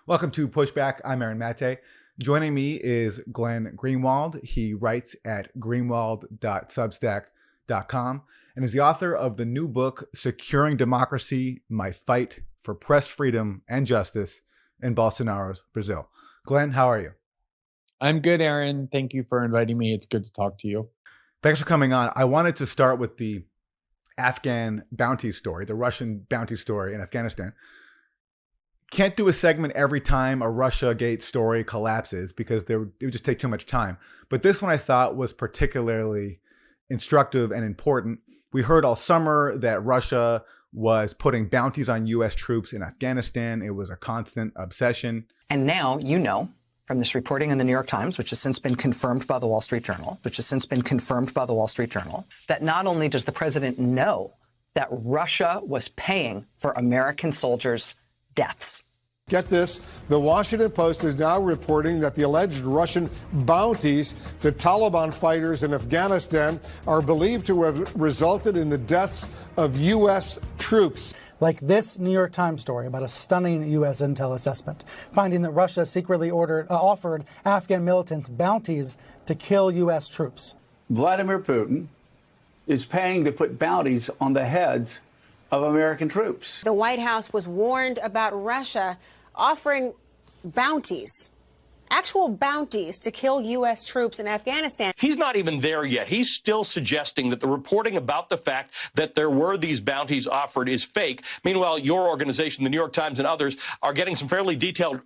Welcome to Pushback. I'm Aaron Maté. Joining me is Glenn Greenwald. He writes at greenwald.substack.com and is the author of the new book, Securing Democracy, My Fight for Press Freedom and Justice in Bolsonaro's Brazil. Glenn, how are you? I'm good, Aaron. Thank you for inviting me. It's good to talk to you. Thanks for coming on. I wanted to start with the Afghan bounty story, the Russian bounty story in Afghanistan. Can't do a segment every time a Russiagate story collapses because it would just take too much time. But this one I thought was particularly instructive and important. We heard all summer that Russia was putting bounties on U.S. troops in Afghanistan. It was a constant obsession. And now you know from this reporting in the New York Times, which has since been confirmed by the Wall Street Journal, that not only does the president know that Russia was paying for American soldiers' deaths. Get this, the Washington Post is now reporting that the alleged Russian bounties to Taliban fighters in Afghanistan are believed to have resulted in the deaths of U.S. troops. Like this New York Times story about a stunning U.S. intel assessment, finding that Russia secretly offered Afghan militants bounties to kill U.S. troops. Vladimir Putin is paying to put bounties on the heads of American troops. The White House was warned about Russia offering bounties, actual bounties to kill U.S. troops in Afghanistan. He's not even there yet. He's still suggesting that the reporting about the fact that there were these bounties offered is fake. Meanwhile, your organization, the New York Times and others, are getting some fairly detailed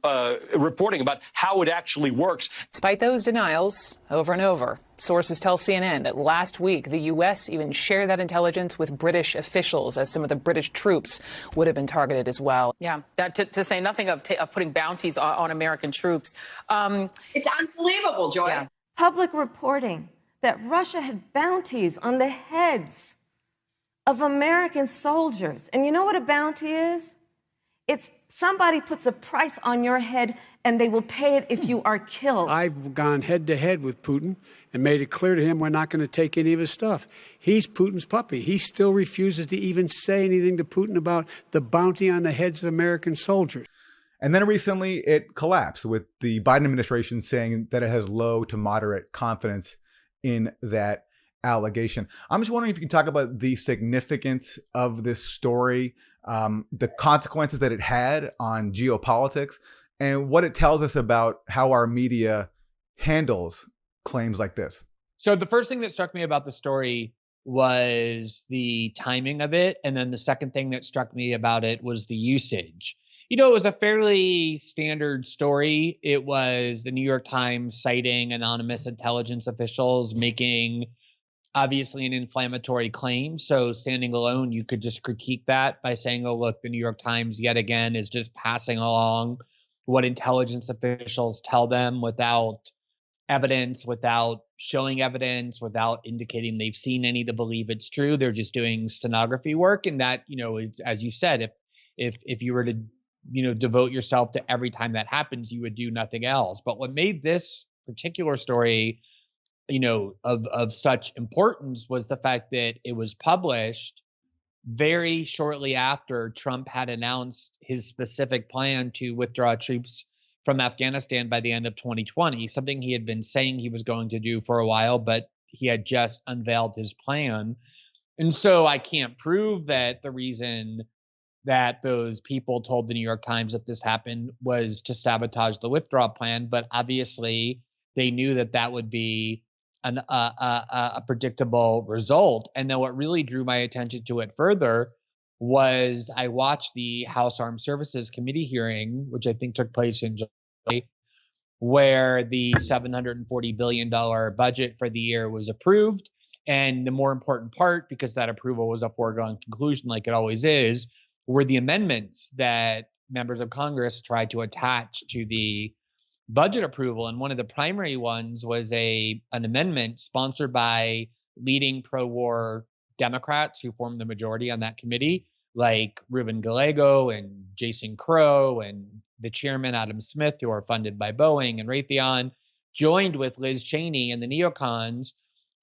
reporting about how it actually works. Despite those denials over and over, sources tell CNN that last week the U.S. even shared that intelligence with British officials, as some of the British troops would have been targeted as well. Yeah, to say nothing of putting bounties on American troops. It's unbelievable, Joy. Yeah. Public reporting that Russia had bounties on the heads of American soldiers. And you know what a bounty is? It's somebody puts a price on your head and they will pay it if you are killed. I've gone head to head with Putin and made it clear to him we're not going to take any of his stuff. He's Putin's puppy. He still refuses to even say anything to Putin about the bounty on the heads of American soldiers. And then recently it collapsed with the Biden administration saying that it has low to moderate confidence in that allegation. I'm just wondering if you can talk about the significance of this story, the consequences that it had on geopolitics, and what it tells us about how our media handles claims like this. So the first thing that struck me about the story was the timing of it. And then the second thing that struck me about it was the usage. You know, it was a fairly standard story. It was the New York Times citing anonymous intelligence officials making obviously an inflammatory claim. So standing alone, you could just critique that by saying, oh, look, the New York Times yet again is just passing along what intelligence officials tell them without evidence, without showing evidence, without indicating they've seen any to believe it's true. They're just doing stenography work. And that, you know, it's, as you said, if you were to, you know, devote yourself to every time that happens, you would do nothing else. But what made this particular story, you know, of such importance was the fact that it was published very shortly after Trump had announced his specific plan to withdraw troops from Afghanistan by the end of 2020, something he had been saying he was going to do for a while, but he had just unveiled his plan. And so I can't prove that the reason that those people told the New York Times that this happened was to sabotage the withdrawal plan, but obviously they knew that that would be a predictable result. And then what really drew my attention to it further was I watched the House Armed Services Committee hearing, which I think took place in July, where the $740 billion budget for the year was approved. And the more important part, because that approval was a foregone conclusion like it always is, were the amendments that members of Congress tried to attach to the budget approval. And one of the primary ones was an amendment sponsored by leading pro-war Democrats who formed the majority on that committee, like Ruben Gallego and Jason Crow and the chairman, Adam Smith, who are funded by Boeing and Raytheon, joined with Liz Cheney and the neocons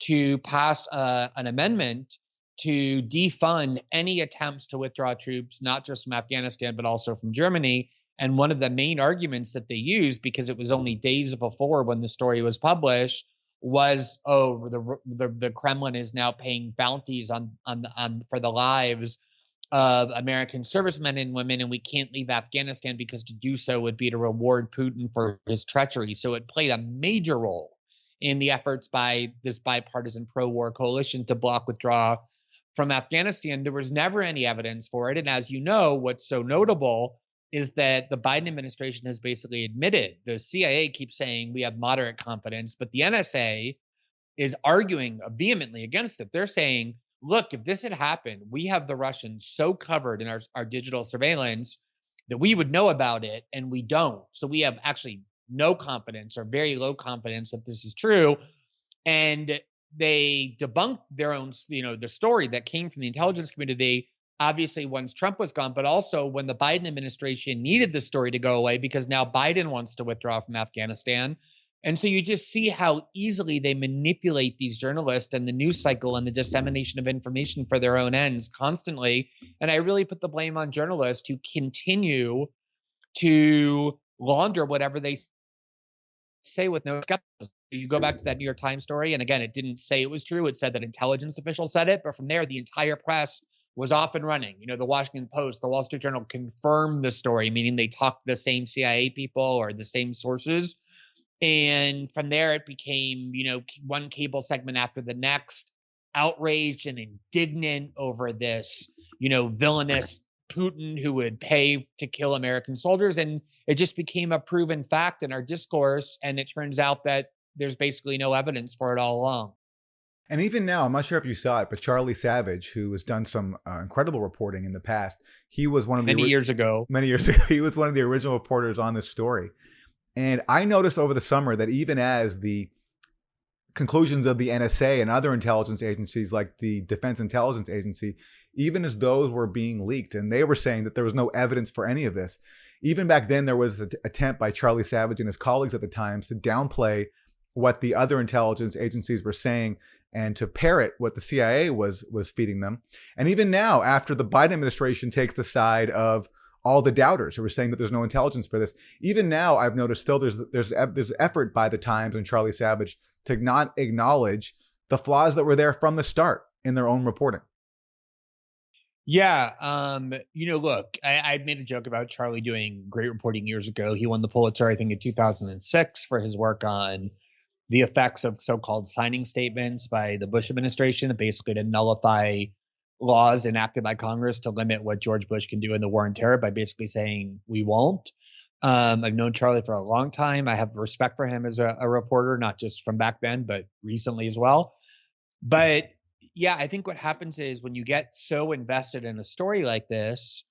to pass an amendment to defund any attempts to withdraw troops, not just from Afghanistan, but also from Germany, And one of the main arguments that they used, because it was only days before when the story was published, was, oh, the Kremlin is now paying bounties on for the lives of American servicemen and women, and we can't leave Afghanistan because to do so would be to reward Putin for his treachery. So it played a major role in the efforts by this bipartisan pro-war coalition to block withdrawal from Afghanistan. There was never any evidence for it. And as you know, what's so notable is that the Biden administration has basically admitted, the CIA keeps saying we have moderate confidence, but the NSA is arguing vehemently against it. They're saying, look, if this had happened, we have the Russians so covered in our digital surveillance that we would know about it, and we don't. So we have actually no confidence or very low confidence that this is true. And they debunked their own, the story that came from the intelligence community, obviously once Trump was gone, but also when the Biden administration needed the story to go away because now Biden wants to withdraw from Afghanistan. And so you just see how easily they manipulate these journalists and the news cycle and the dissemination of information for their own ends constantly. And I really put the blame on journalists who continue to launder whatever they say with no skepticism. You go back to that New York Times story, and again, it didn't say it was true. It said that intelligence officials said it, but from there, the entire press was off and running. The Washington Post, the Wall Street Journal confirmed the story, meaning they talked to the same CIA people or the same sources. And from there, it became, one cable segment after the next, outraged and indignant over this, villainous Putin who would pay to kill American soldiers. And it just became a proven fact in our discourse. And it turns out that there's basically no evidence for it all along. And even now, I'm not sure if you saw it, but Charlie Savage, who has done some incredible reporting in the past, he was one of the many years ago, he was one of the original reporters on this story. And I noticed over the summer that even as the conclusions of the NSA and other intelligence agencies like the Defense Intelligence Agency, even as those were being leaked and they were saying that there was no evidence for any of this, even back then there was an attempt by Charlie Savage and his colleagues at the Times to downplay what the other intelligence agencies were saying and to parrot what the CIA was feeding them. And even now, after the Biden administration takes the side of all the doubters who were saying that there's no intelligence for this, even now I've noticed still there's effort by the Times and Charlie Savage to not acknowledge the flaws that were there from the start in their own reporting. Yeah. Look, I made a joke about Charlie doing great reporting years ago. He won the Pulitzer, I think, in 2006 for his work on the effects of so-called signing statements by the Bush administration, basically to nullify laws enacted by Congress to limit what George Bush can do in the war on terror by basically saying we won't. I've known Charlie for a long time. I have respect for him as a reporter, not just from back then, but recently as well. But yeah, I think what happens is when you get so invested in a story like this,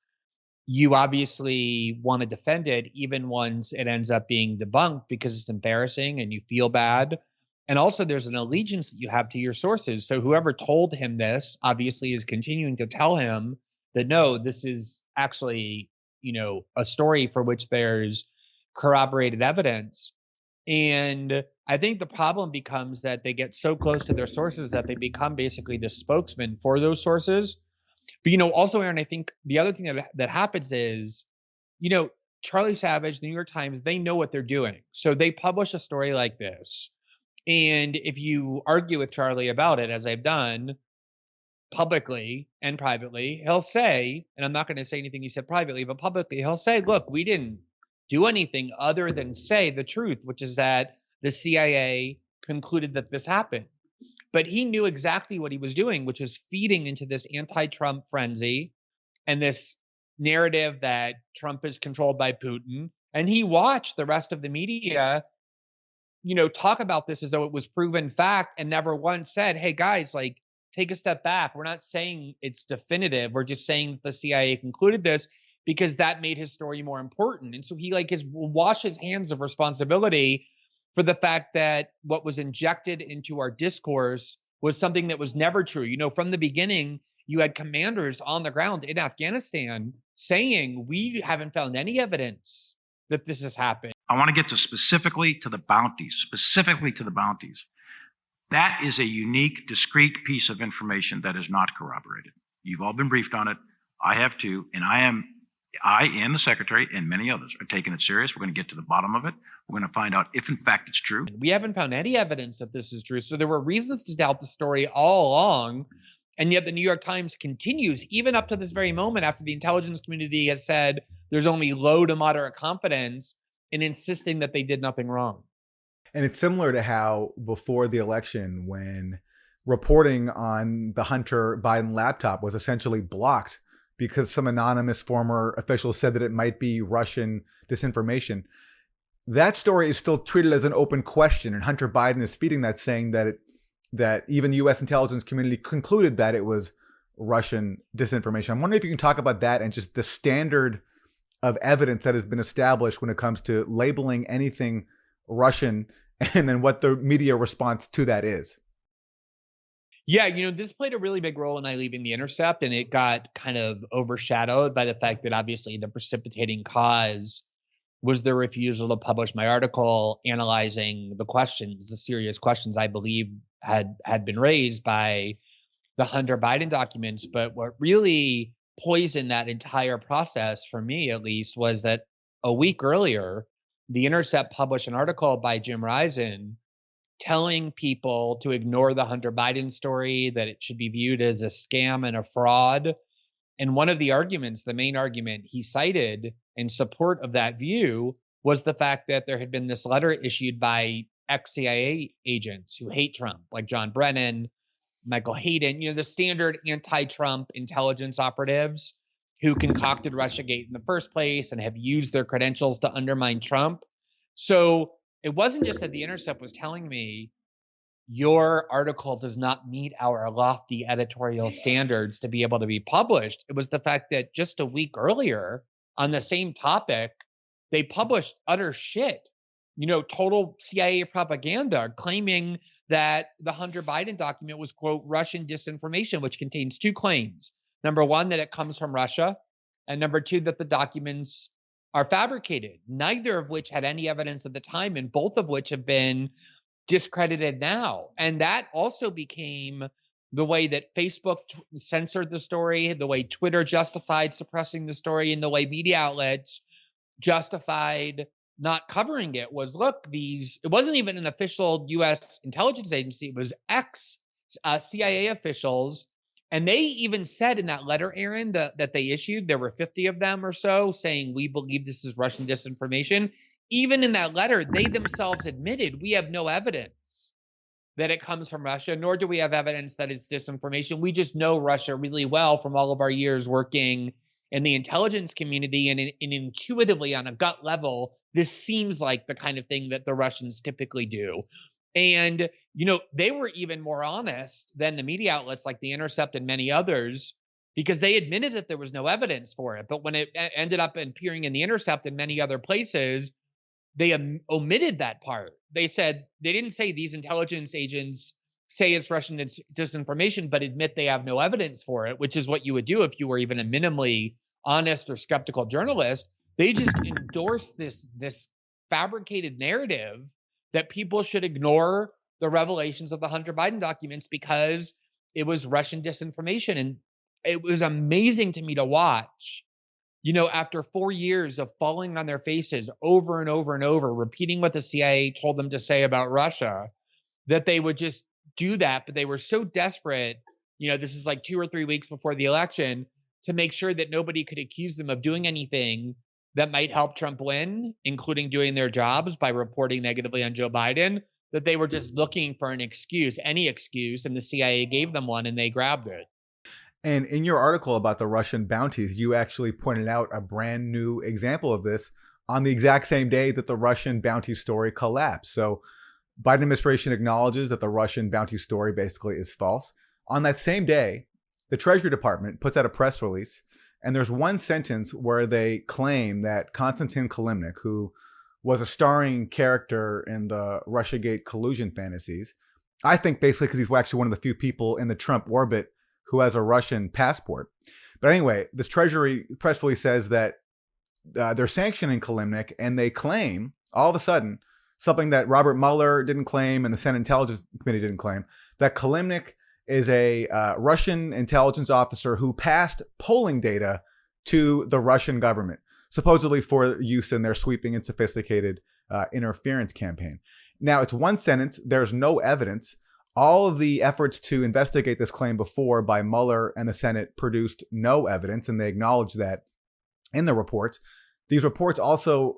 you obviously want to defend it even once it ends up being debunked because it's embarrassing and you feel bad. And also there's an allegiance that you have to your sources. So whoever told him this obviously is continuing to tell him that, no, this is actually, a story for which there's corroborated evidence. And I think the problem becomes that they get so close to their sources that they become basically the spokesman for those sources. But, also, Aaron, I think the other thing that happens is, Charlie Savage, the New York Times, they know what they're doing. So they publish a story like this. And if you argue with Charlie about it, as I've done publicly and privately, he'll say, and I'm not going to say anything he said privately, but publicly, he'll say, look, we didn't do anything other than say the truth, which is that the CIA concluded that this happened. But he knew exactly what he was doing, which was feeding into this anti-Trump frenzy and this narrative that Trump is controlled by Putin. And he watched the rest of the media, talk about this as though it was proven fact and never once said, hey, guys, take a step back. We're not saying it's definitive. We're just saying the CIA concluded this because that made his story more important. And so he wash his hands of responsibility for the fact that what was injected into our discourse was something that was never true. From the beginning, you had commanders on the ground in Afghanistan saying, we haven't found any evidence that this has happened. I want to get specifically to the bounties. That is a unique, discrete piece of information that is not corroborated. You've all been briefed on it. I have too, and I am I and the secretary and many others are taking it serious. We're going to get to the bottom of it. We're going to find out if, in fact, it's true. We haven't found any evidence that this is true. So there were reasons to doubt the story all along. And yet the New York Times continues, even up to this very moment, after the intelligence community has said there's only low to moderate confidence, in insisting that they did nothing wrong. And it's similar to how before the election, when reporting on the Hunter Biden laptop was essentially blocked because some anonymous former official said that it might be Russian disinformation. That story is still treated as an open question, and Hunter Biden is feeding that, saying that even the U.S. intelligence community concluded that it was Russian disinformation. I'm wondering if you can talk about that and just the standard of evidence that has been established when it comes to labeling anything Russian, and then what the media response to that is. Yeah, this played a really big role in my leaving The Intercept, and it got kind of overshadowed by the fact that obviously the precipitating cause was the refusal to publish my article analyzing the serious questions I believe had been raised by the Hunter Biden documents. But what really poisoned that entire process, for me at least, was that a week earlier, The Intercept published an article by Jim Risen telling people to ignore the Hunter Biden story, that it should be viewed as a scam and a fraud. And one of the arguments, the main argument he cited in support of that view, was the fact that there had been this letter issued by ex-CIA agents who hate Trump, like John Brennan, Michael Hayden, the standard anti-Trump intelligence operatives who concocted Russiagate in the first place and have used their credentials to undermine Trump. So it wasn't just that The Intercept was telling me, your article does not meet our lofty editorial standards to be able to be published. It was the fact that just a week earlier on the same topic, they published utter shit, total CIA propaganda, claiming that the Hunter Biden document was, quote, Russian disinformation, which contains two claims. Number one, that it comes from Russia. And number two, that the documents are fabricated, neither of which had any evidence at the time, and both of which have been discredited now. And that also became the way that Facebook censored the story, the way Twitter justified suppressing the story, and the way media outlets justified not covering it. Was, look, it wasn't even an official U.S. intelligence agency. It was ex-CIA officials. And they even said in that letter, Aaron, that they issued, there were 50 of them or so, saying, we believe this is Russian disinformation. Even in that letter, they themselves admitted, we have no evidence that it comes from Russia, nor do we have evidence that it's disinformation. We just know Russia really well from all of our years working in the intelligence community, and intuitively on a gut level, this seems like the kind of thing that the Russians typically do. And, they were even more honest than the media outlets like The Intercept and many others, because they admitted that there was no evidence for it. But when it ended up appearing in The Intercept and many other places, they omitted that part. They said, they didn't say these intelligence agents say it's Russian disinformation, but admit they have no evidence for it, which is what you would do if you were even a minimally honest or skeptical journalist. They just endorsed this fabricated narrative that people should ignore the revelations of the Hunter Biden documents because it was Russian disinformation. And it was amazing to me to watch, after 4 years of falling on their faces over and over and over, repeating what the CIA told them to say about Russia, that they would just do that. But they were so desperate, this is like 2 or 3 weeks before the election, to make sure that nobody could accuse them of doing anything that might help Trump win, including doing their jobs by reporting negatively on Joe Biden, that they were just looking for an excuse, any excuse, and the CIA gave them one and they grabbed it. And in your article about the Russian bounties, you actually pointed out a brand new example of this on the exact same day that the Russian bounty story collapsed. So Biden administration acknowledges that the Russian bounty story basically is false. On that same day, the Treasury Department puts out a press release, and there's one sentence where they claim that Konstantin Kilimnik, who was a starring character in the Russiagate collusion fantasies, I think basically because he's actually one of the few people in the Trump orbit who has a Russian passport. But anyway, this Treasury press release says that they're sanctioning Kalimnik, and they claim, all of a sudden, something that Robert Mueller didn't claim and the Senate Intelligence Committee didn't claim, that Kalimnik is a Russian intelligence officer who passed polling data to the Russian government, supposedly for use in their sweeping and sophisticated interference campaign. Now, it's one sentence. There's no evidence. All of the efforts to investigate this claim before by Mueller and the Senate produced no evidence, and they acknowledged that in the reports. These reports also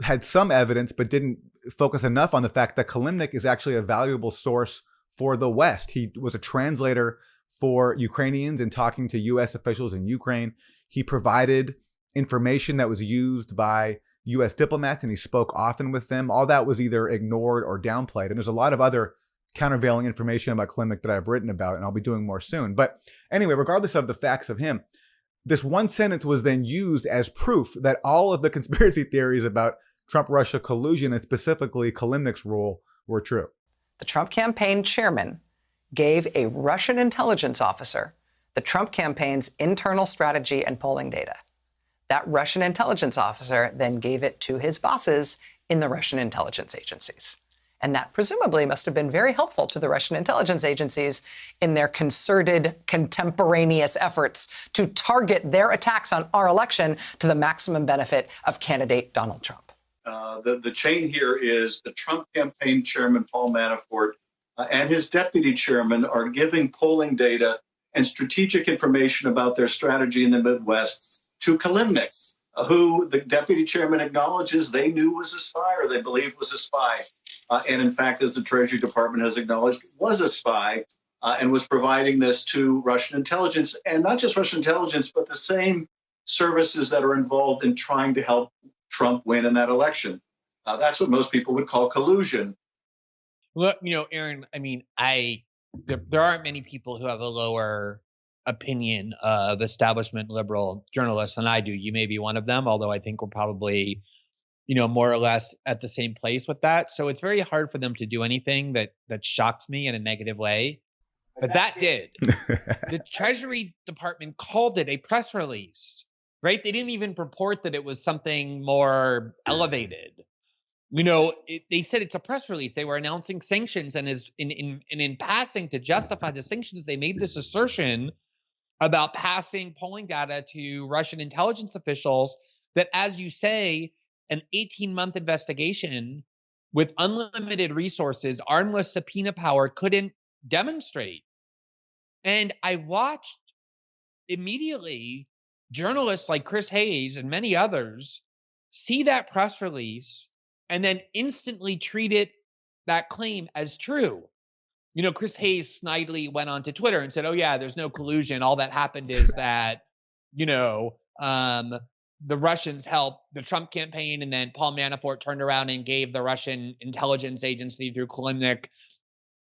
had some evidence, but didn't focus enough on the fact that Kalimnik is actually a valuable source for the West. He was a translator for Ukrainians in talking to U.S. officials in Ukraine. He provided information that was used by U.S. diplomats, and he spoke often with them. All that was either ignored or downplayed. And there's a lot of other countervailing information about Kalimnik that I've written about, and I'll be doing more soon. But anyway, regardless of the facts of him, this one sentence was then used as proof that all of the conspiracy theories about Trump-Russia collusion, and specifically Kalimnik's role, were true. The Trump campaign chairman gave a Russian intelligence officer the Trump campaign's internal strategy and polling data. That Russian intelligence officer then gave it to his bosses in the Russian intelligence agencies. And that presumably must have been very helpful to the Russian intelligence agencies in their concerted, contemporaneous efforts to target their attacks on our election to the maximum benefit of candidate Donald Trump. The chain here is the Trump campaign chairman, Paul Manafort, and his deputy chairman are giving polling data and strategic information about their strategy in the Midwest to Kalimnik, who the deputy chairman acknowledges they knew was a spy, or they believed was a spy. And in fact, as the Treasury Department has acknowledged, was a spy and was providing this to Russian intelligence, and not just Russian intelligence, but the same services that are involved in trying to help Trump win in that election. That's what most people would call collusion. Look, Aaron, I mean, there aren't many people who have a lower opinion of establishment liberal journalists than I do. You may be one of them, although I think we're probably more or less at the same place with that. So it's very hard for them to do anything that shocks me in a negative way. But that did. The Treasury Department called it a press release, right? They didn't even purport that it was something more elevated. They said it's a press release. They were announcing sanctions, and in passing to justify the sanctions, they made this assertion about passing polling data to Russian intelligence officials that, as you say, an 18-month investigation with unlimited resources, armless subpoena power couldn't demonstrate. And I watched immediately journalists like Chris Hayes and many others see that press release and then instantly treat that claim as true. Chris Hayes snidely went onto Twitter and said, oh yeah, there's no collusion. All that happened is that, the Russians helped the Trump campaign, and then Paul Manafort turned around and gave the Russian intelligence agency through Kalimnik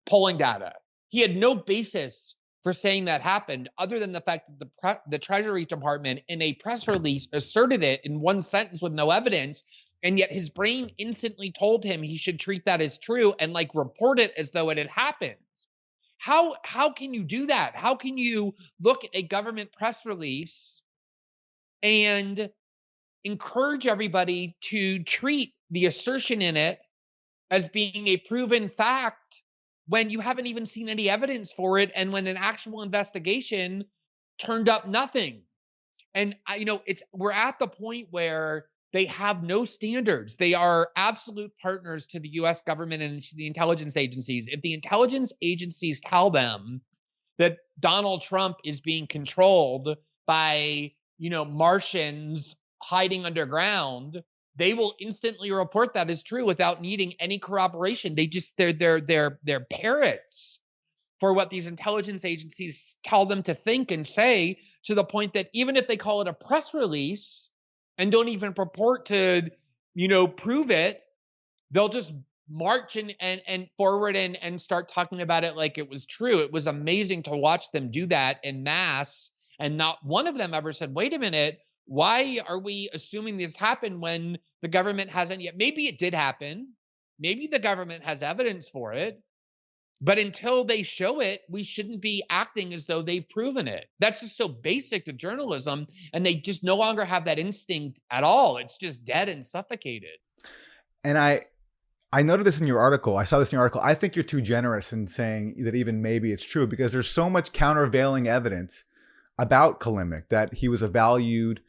polling data. He had no basis for saying that happened, other than the fact that the Treasury Department in a press release asserted it in one sentence with no evidence, and yet his brain instantly told him he should treat that as true and report it as though it had happened. How can you do that? How can you look at a government press release and encourage everybody to treat the assertion in it as being a proven fact when you haven't even seen any evidence for it, and when an actual investigation turned up nothing? And we're at the point where they have no standards. They are absolute partners to the U.S. government and to the intelligence agencies. If the intelligence agencies tell them that Donald Trump is being controlled by, Martians hiding underground, they will instantly report that as true without needing any corroboration. They're parrots for what these intelligence agencies tell them to think and say, to the point that even if they call it a press release and don't even purport to, prove it, they'll just march and forward and start talking about it like it was true. It was amazing to watch them do that en masse, and not one of them ever said, wait a minute, why are we assuming this happened when the government hasn't yet? Maybe it did happen. Maybe the government has evidence for it. But until they show it, we shouldn't be acting as though they've proven it. That's just so basic to journalism, and they just no longer have that instinct at all. It's just dead and suffocated. And I noted this in your article. I saw this in your article. I think you're too generous in saying that even maybe it's true, because there's so much countervailing evidence about Kalimnik, that he was a valued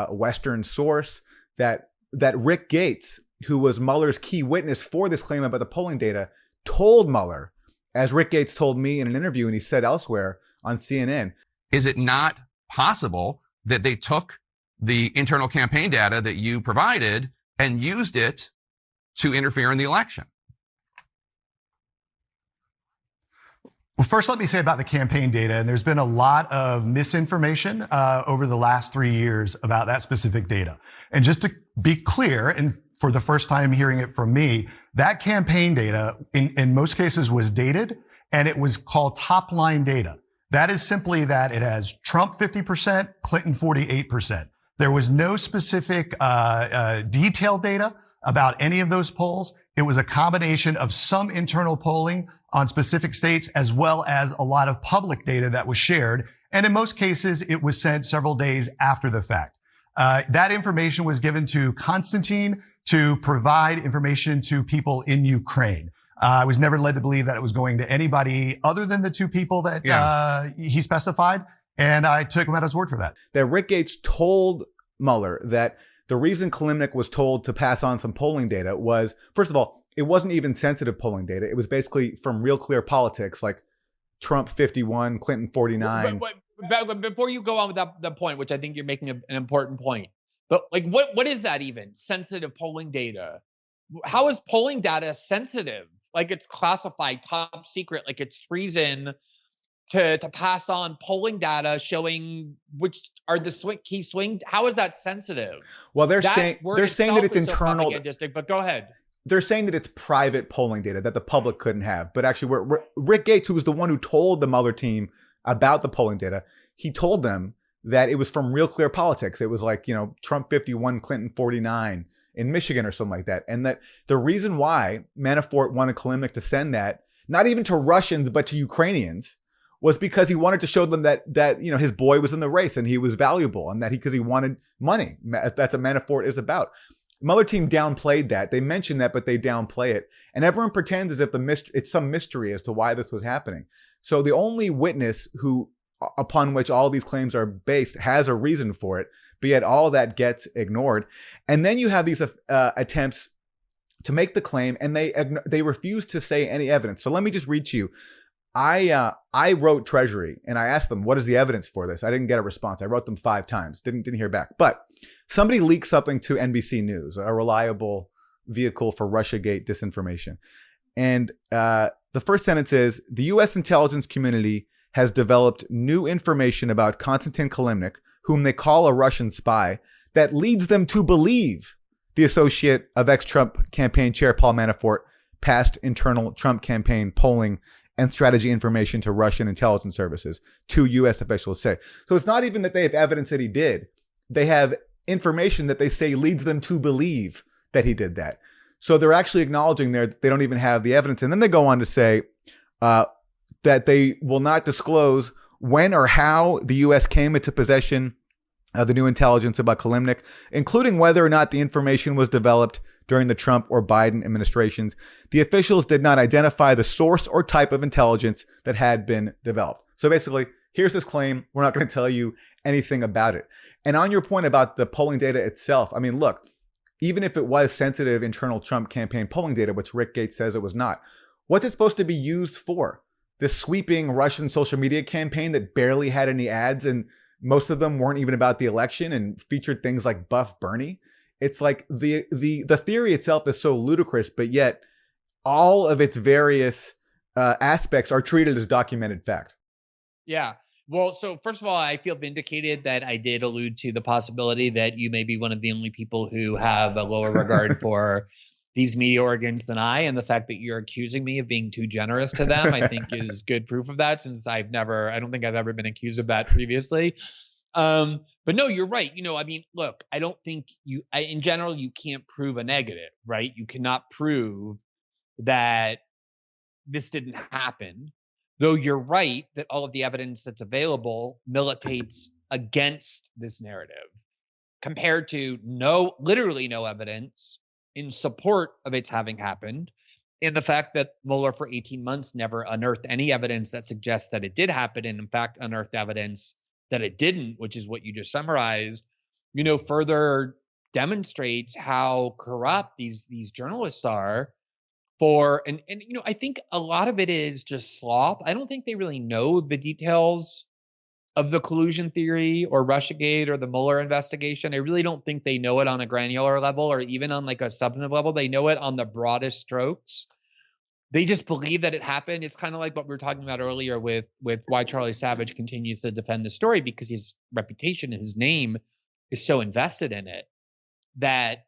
Western source, that Rick Gates, who was Mueller's key witness for this claim about the polling data, told Mueller, as Rick Gates told me in an interview and he said elsewhere on CNN. Is it not possible that they took the internal campaign data that you provided and used it to interfere in the election? Well, first, let me say about the campaign data, and there's been a lot of misinformation over the last 3 years about that specific data. And just to be clear, and for the first time hearing it from me, that campaign data in most cases was dated, and it was called top line data. That is simply that it has Trump 50%, Clinton 48%. There was no specific detailed data about any of those polls. It was a combination of some internal polling on specific states, as well as a lot of public data that was shared. And in most cases, it was sent several days after the fact. That information was given to Konstantin to provide information to people in Ukraine. I was never led to believe that it was going to anybody other than the two people that he specified. And I took him at his word for that. That Rick Gates told Mueller that the reason Kalimnik was told to pass on some polling data was, first of all, it wasn't even sensitive polling data. It was basically from Real Clear Politics, like Trump 51, Clinton 49. But before you go on with that point, which I think you're making an important point, but like, what is that even? Sensitive polling data? How is polling data sensitive? Like it's classified, top secret, like it's treason to pass on polling data showing which are the key swing. How is that sensitive? Well, they're saying that it's internal. But go ahead. They're saying that it's private polling data that the public couldn't have. But actually, Rick Gates, who was the one who told the Mueller team about the polling data, he told them that it was from Real Clear Politics. It was like, Trump 51, Clinton 49 in Michigan or something like that. And that the reason why Manafort wanted Kalimnik to send that, not even to Russians, but to Ukrainians, was because he wanted to show them that his boy was in the race and he was valuable, and that because he wanted money. That's what Manafort is about. Mueller team downplayed that. They mentioned that, but they downplay it. And everyone pretends as if it's some mystery as to why this was happening. So the only witness upon which all these claims are based has a reason for it, but yet all that gets ignored. And then you have these attempts to make the claim, and they refuse to say any evidence. So let me just read to you. I wrote Treasury and I asked them, what is the evidence for this? I didn't get a response. I wrote them 5 times, didn't hear back. But somebody leaked something to NBC News, a reliable vehicle for Russiagate disinformation. And the first sentence is, the U.S. intelligence community has developed new information about Konstantin Kilimnik, whom they call a Russian spy, that leads them to believe the associate of ex-Trump campaign chair Paul Manafort passed internal Trump campaign polling and strategy information to Russian intelligence services, two U.S. officials say. So it's not even that they have evidence that he did. They have information that they say leads them to believe that he did that. So they're actually acknowledging there that they don't even have the evidence. And then they go on to say that they will not disclose when or how the U.S. came into possession of the new intelligence about Kalimnik, including whether or not the information was developed during the Trump or Biden administrations. The officials did not identify the source or type of intelligence that had been developed. So basically, here's this claim. We're not going to tell you anything about it. And on your point about the polling data itself, I mean, look, even if it was sensitive internal Trump campaign polling data, which Rick Gates says it was not, what's it supposed to be used for? This sweeping Russian social media campaign that barely had any ads, and most of them weren't even about the election and featured things like Buff Bernie. It's like the theory itself is so ludicrous, but yet all of its various aspects are treated as documented fact. Yeah. Well, so first of all, I feel vindicated that I did allude to the possibility that you may be one of the only people who have a lower regard for these media organs than I, and the fact that you're accusing me of being too generous to them, I think is good proof of that, since I don't think I've ever been accused of that previously. But no, you're right. I mean, look, I don't think in general, you can't prove a negative, right? You cannot prove that this didn't happen, though you're right that all of the evidence that's available militates against this narrative compared to literally no evidence in support of its having happened, and the fact that Mueller for 18 months never unearthed any evidence that suggests that it did happen, and in fact unearthed evidence that it didn't, which is what you just summarized, further demonstrates how corrupt these journalists are and I think a lot of it is just sloth. I don't think they really know the details of the collusion theory or Russiagate or the Mueller investigation. I really don't think they know it on a granular level or even on like a substantive level. They know it on the broadest strokes. They just believe that it happened. It's kind of like what we were talking about earlier with why Charlie Savage continues to defend the story, because his reputation and his name is so invested in it that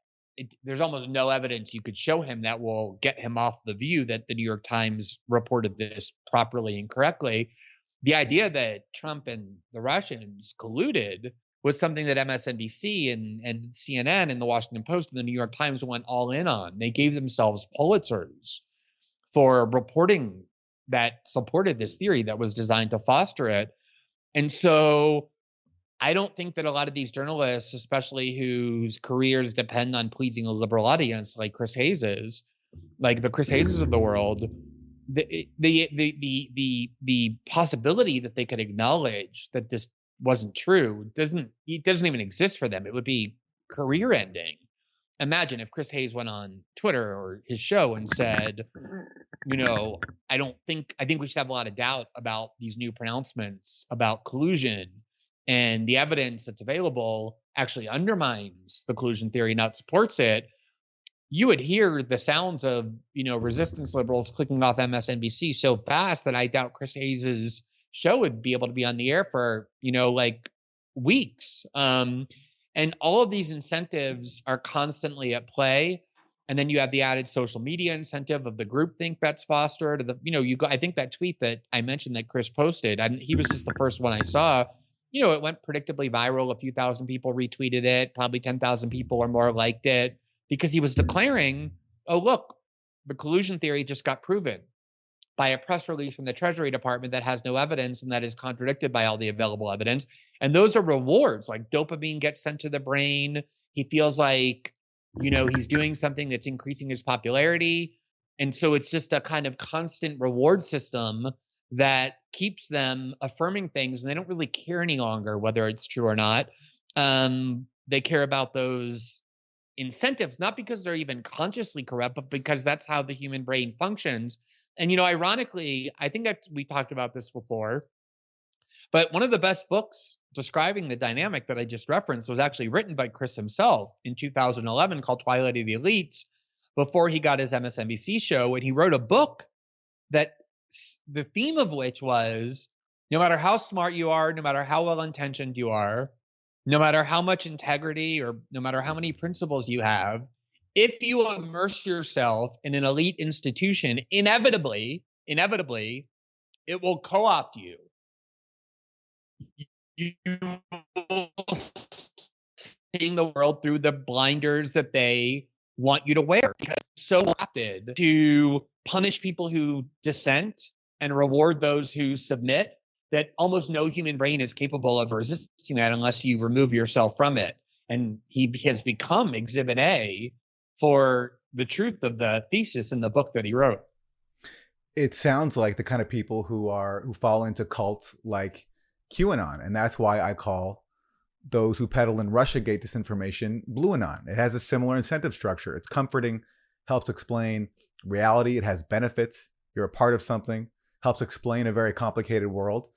there's almost no evidence you could show him that will get him off the view that the New York Times reported this properly and correctly. The idea that Trump and the Russians colluded was something that MSNBC and CNN and the Washington Post and the New York Times went all in on. They gave themselves Pulitzers for reporting that supported this theory that was designed to foster it. And so I don't think that a lot of these journalists, especially whose careers depend on pleasing a liberal audience like Chris Hayes's, like the Chris Hayeses of the world, the possibility that they could acknowledge that this wasn't true doesn't even exist for them. It would be career ending. Imagine if Chris Hayes went on Twitter or his show and said, I think we should have a lot of doubt about these new pronouncements about collusion, and the evidence that's available actually undermines the collusion theory, not supports it. You would hear the sounds of, resistance liberals clicking off MSNBC so fast that I doubt Chris Hayes's show would be able to be on the air for, like weeks. And all of these incentives are constantly at play. And then you have the added social media incentive of the groupthink that's fostered. I think that tweet that I mentioned that Chris posted, he was just the first one I saw. It went predictably viral. A few thousand people retweeted it. Probably 10,000 people or more liked it, because he was declaring, oh, look, the collusion theory just got proven by a press release from the Treasury Department that has no evidence and that is contradicted by all the available evidence. And those are rewards, like dopamine gets sent to the brain. He feels like, he's doing something that's increasing his popularity. And so it's just a kind of constant reward system that keeps them affirming things, and they don't really care any longer whether it's true or not. They care about those incentives, not because they're even consciously corrupt, but because that's how the human brain functions. And, ironically, I think that we talked about this before, but one of the best books describing the dynamic that I just referenced was actually written by Chris himself in 2011 called Twilight of the Elites, before he got his MSNBC show. And he wrote a book that the theme of which was, no matter how smart you are, no matter how well-intentioned you are, no matter how much integrity or no matter how many principles you have, if you immerse yourself in an elite institution, inevitably, it will co-opt you. You will seeing the world through the blinders that they want you to wear, because it's so rapid to punish people who dissent and reward those who submit that almost no human brain is capable of resisting that unless you remove yourself from it. And he has become Exhibit A for the truth of the thesis in the book that he wrote. It sounds like the kind of people who fall into cults like QAnon, and that's why I call those who peddle in Russiagate disinformation BlueAnon. It has a similar incentive structure. It's comforting, helps explain reality. It has benefits. You're a part of something, helps explain a very complicated world,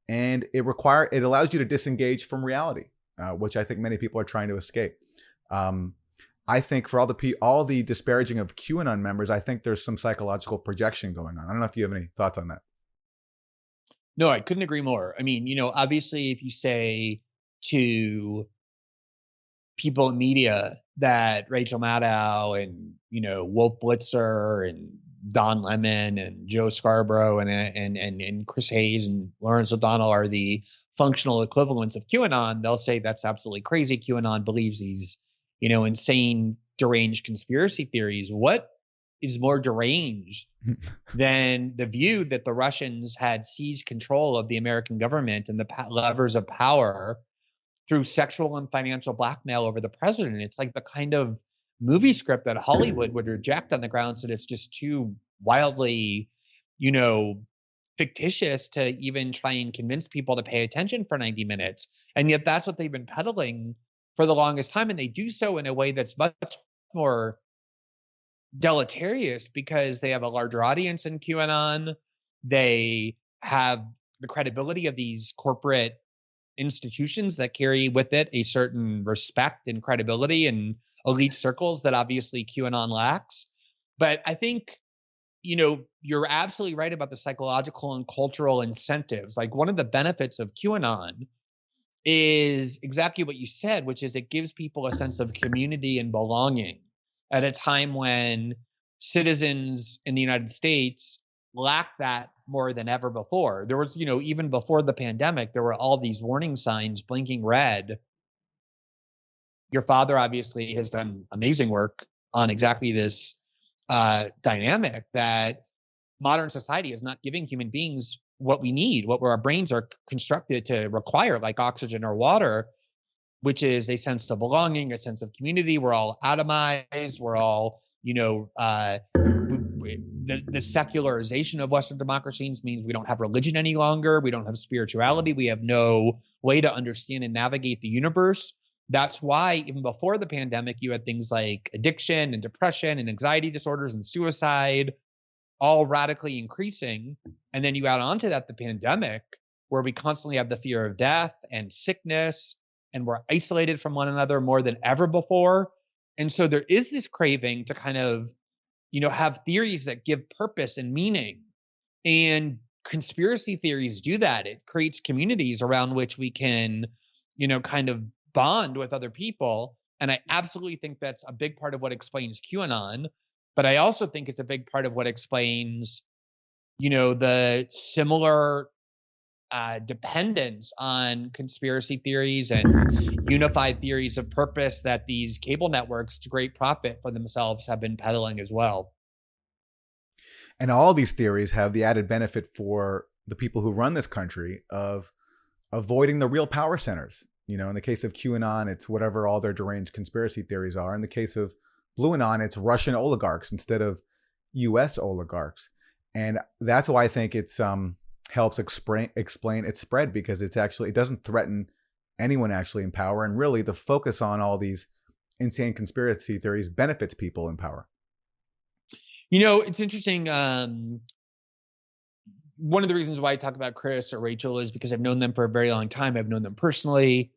and it allows you to disengage from reality, which I think many people are trying to escape. I think for all the disparaging of QAnon members, I think there's some psychological projection going on. I don't know if you have any thoughts on that. No, I couldn't agree more. I mean, obviously, if you say to people in media that Rachel Maddow and, Wolf Blitzer and Don Lemon and Joe Scarborough and Chris Hayes and Lawrence O'Donnell are the functional equivalents of QAnon, they'll say that's absolutely crazy. QAnon believes these, insane, deranged conspiracy theories. What is more deranged than the view that the Russians had seized control of the American government and the levers of power through sexual and financial blackmail over the president? It's like the kind of movie script that Hollywood would reject on the grounds that it's just too wildly, fictitious to even try and convince people to pay attention for 90 minutes. And yet that's what they've been peddling for the longest time. And they do so in a way that's much more deleterious because they have a larger audience in QAnon. They have the credibility of these corporate institutions that carry with it a certain respect and credibility in elite circles that obviously QAnon lacks. But I think, you're absolutely right about the psychological and cultural incentives. Like, one of the benefits of QAnon is exactly what you said, which is it gives people a sense of community and belonging at a time when citizens in the United States lack that more than ever before. There was, even before the pandemic, there were all these warning signs blinking red. Your father obviously has done amazing work on exactly this dynamic that modern society is not giving human beings what we need, what our brains are constructed to require, like oxygen or water, which is a sense of belonging, a sense of community. We're all atomized. We're all, the secularization of Western democracies means we don't have religion any longer. We don't have spirituality. We have no way to understand and navigate the universe. That's why even before the pandemic, you had things like addiction and depression and anxiety disorders and suicide all radically increasing. And then you add on to that the pandemic, where we constantly have the fear of death and sickness, and we're isolated from one another more than ever before. And so there is this craving to kind of, have theories that give purpose and meaning. And conspiracy theories do that. It creates communities around which we can, kind of bond with other people. And I absolutely think that's a big part of what explains QAnon. But I also think it's a big part of what explains, the similar dependence on conspiracy theories and unified theories of purpose that these cable networks, to great profit for themselves, have been peddling as well. And all these theories have the added benefit for the people who run this country of avoiding the real power centers. In the case of QAnon, it's whatever all their deranged conspiracy theories are. In the case of BlueAnon, it's Russian oligarchs instead of U.S. oligarchs. And that's why I think it's helps explain its spread, because it doesn't threaten anyone actually in power. And really the focus on all these insane conspiracy theories benefits people in power. It's interesting. One of the reasons why I talk about Chris or Rachel is because I've known them for a very long time. I've known them personally.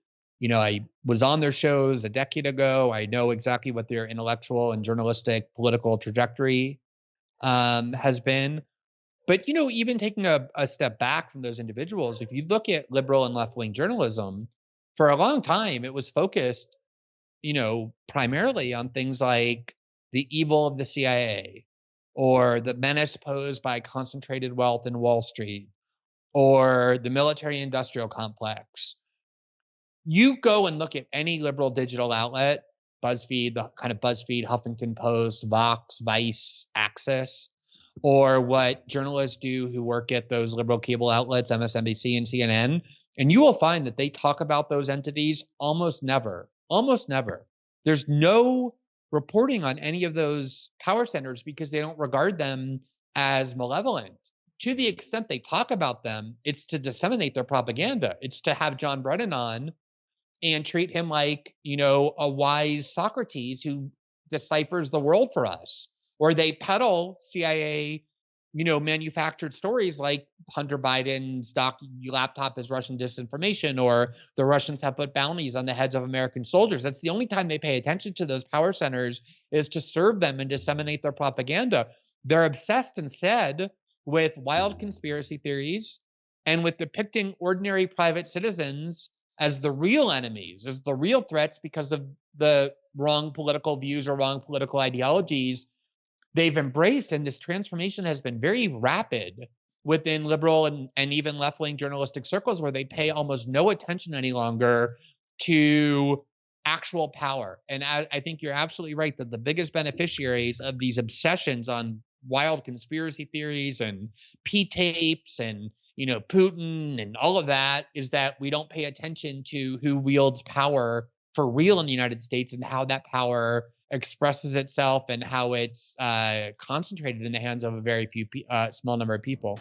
I was on their shows a decade ago. I know exactly what their intellectual and journalistic political trajectory has been. But, even taking a step back from those individuals, if you look at liberal and left-wing journalism, for a long time, it was focused, primarily on things like the evil of the CIA, or the menace posed by concentrated wealth in Wall Street, or the military-industrial complex. You go and look at any liberal digital outlet, BuzzFeed, the kind of BuzzFeed, Huffington Post, Vox, Vice, Access, or what journalists do who work at those liberal cable outlets, MSNBC and CNN, and you will find that they talk about those entities almost never. There's no reporting on any of those power centers because they don't regard them as malevolent. To the extent they talk about them, it's to disseminate their propaganda. It's to have John Brennan on and treat him like, a wise Socrates who deciphers the world for us. Or they peddle CIA, manufactured stories like Hunter Biden's laptop is Russian disinformation, or the Russians have put bounties on the heads of American soldiers. That's the only time they pay attention to those power centers, is to serve them and disseminate their propaganda. They're obsessed instead with wild conspiracy theories and with depicting ordinary private citizens as the real enemies, as the real threats because of the wrong political views or wrong political ideologies they've embraced. And this transformation has been very rapid within liberal and even left-wing journalistic circles, where they pay almost no attention any longer to actual power. And I think you're absolutely right that the biggest beneficiaries of these obsessions on wild conspiracy theories and P-tapes and Putin and all of that is that we don't pay attention to who wields power for real in the United States and how that power expresses itself and how it's concentrated in the hands of a very few small number of people.